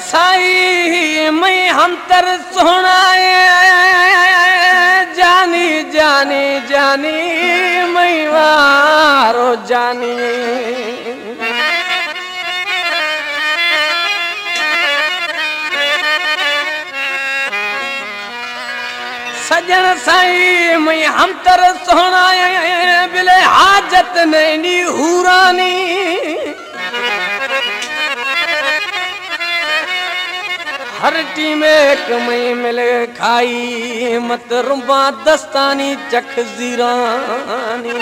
साई मैं हम तर सोनाए जानी जानी जानी मैं वारो जानी सजन साई मैं हम तर सोनाए बिले हाजत नहीं हुरानी हर टी में कमई मिले खाई मत रुबा दस्तानी चख जीरानी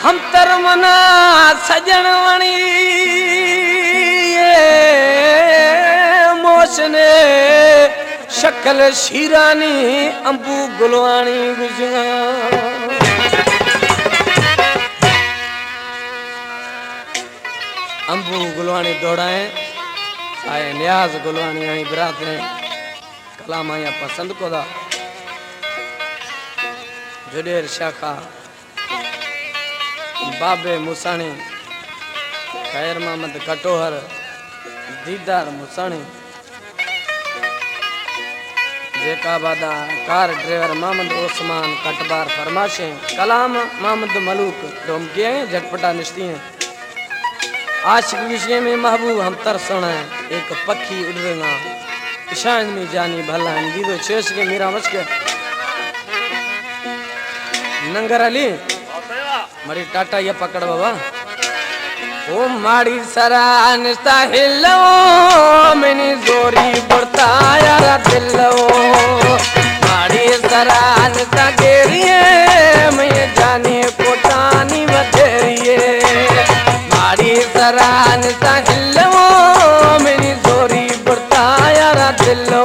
हम तर मना सजन वणी मोशने शक्ल शीरानी अंबू गुलवानी गुजिया अंबू गुलवानी दौड़ाए आए न्याज गुलवानी आई बरात है कलाम आया पसंद को दा जुडेर शाखा बाबे मुसाणी खैर मोहम्मद कटोहर दीदार मुसाणी जेका बादा कार ड्राइवर मोहम्मद उस्मान कटबार फरमाशे कलाम मोहम्मद मलूक डोमके झटपटा निश्ती हैं आशिक विषय में महबूब हम तरसण है एक पक्षी उड़ना ईशान में जानी भला दीदो शेष के मीरा मच के नंगर अली मरी टाटा ये पकड़ बाबा ओ माड़ी सरान हिलो मैंने जोरी बढ़ता यार दिलो माड़ी सरान गेरिए मैं जानी कोटानी बधेरिए माड़ी सरान हिलो मेरी जोरी बढ़ता यार दिलो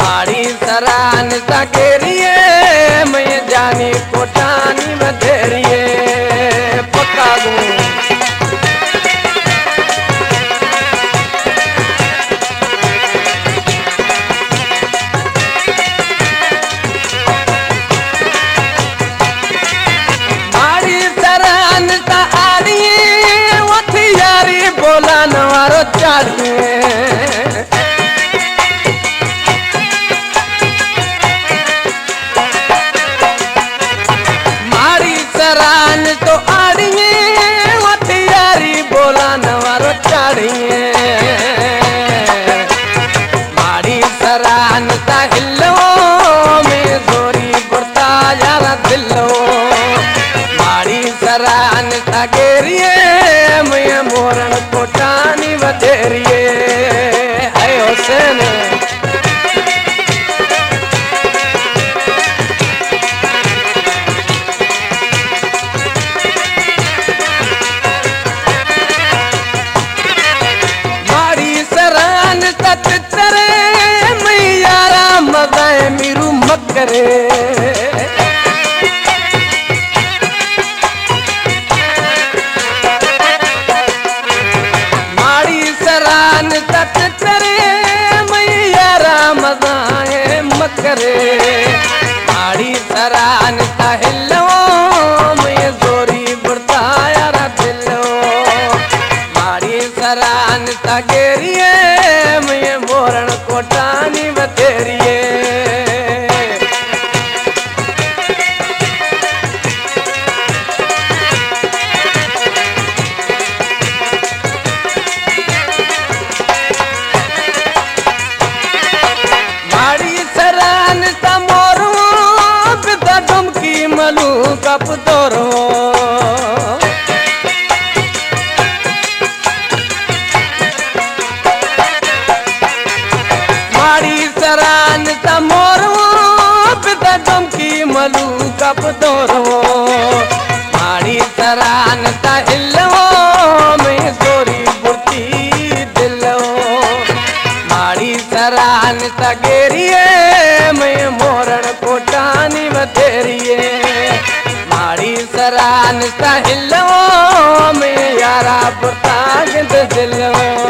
माड़ी सरान गेरिए मैं जानी कोटानी बधेरिए पक्का दूं नवारो चाड़िए मारी सरान तो आड़िए वथियारी बोला नवारो चाड़िए मारी सरान हिलो में जोरी बढ़ता यारा दिलो मारी सरान गेरिए मैं मोरन कोटानी बधेरिए है हुसैन मारी सरान तरे मैं यारा मजाए मीरू मकरे करे माड़ी सरान हिलो मैं जोरी बढ़ता यार दिलो माड़ी सरान गेरिए मैं मोरण कोटानी बतेरिए कप तोरो माड़ी सरान मोरो पिता डमकी मलू कप तोरो माड़ी सरान हिलो मैं जोरी बुर्ती दिलो माड़ी सरान गेरिए मैं मोरण कोटानी बतेरिए माड़ी सरान हिलो में यारा बुता दिलो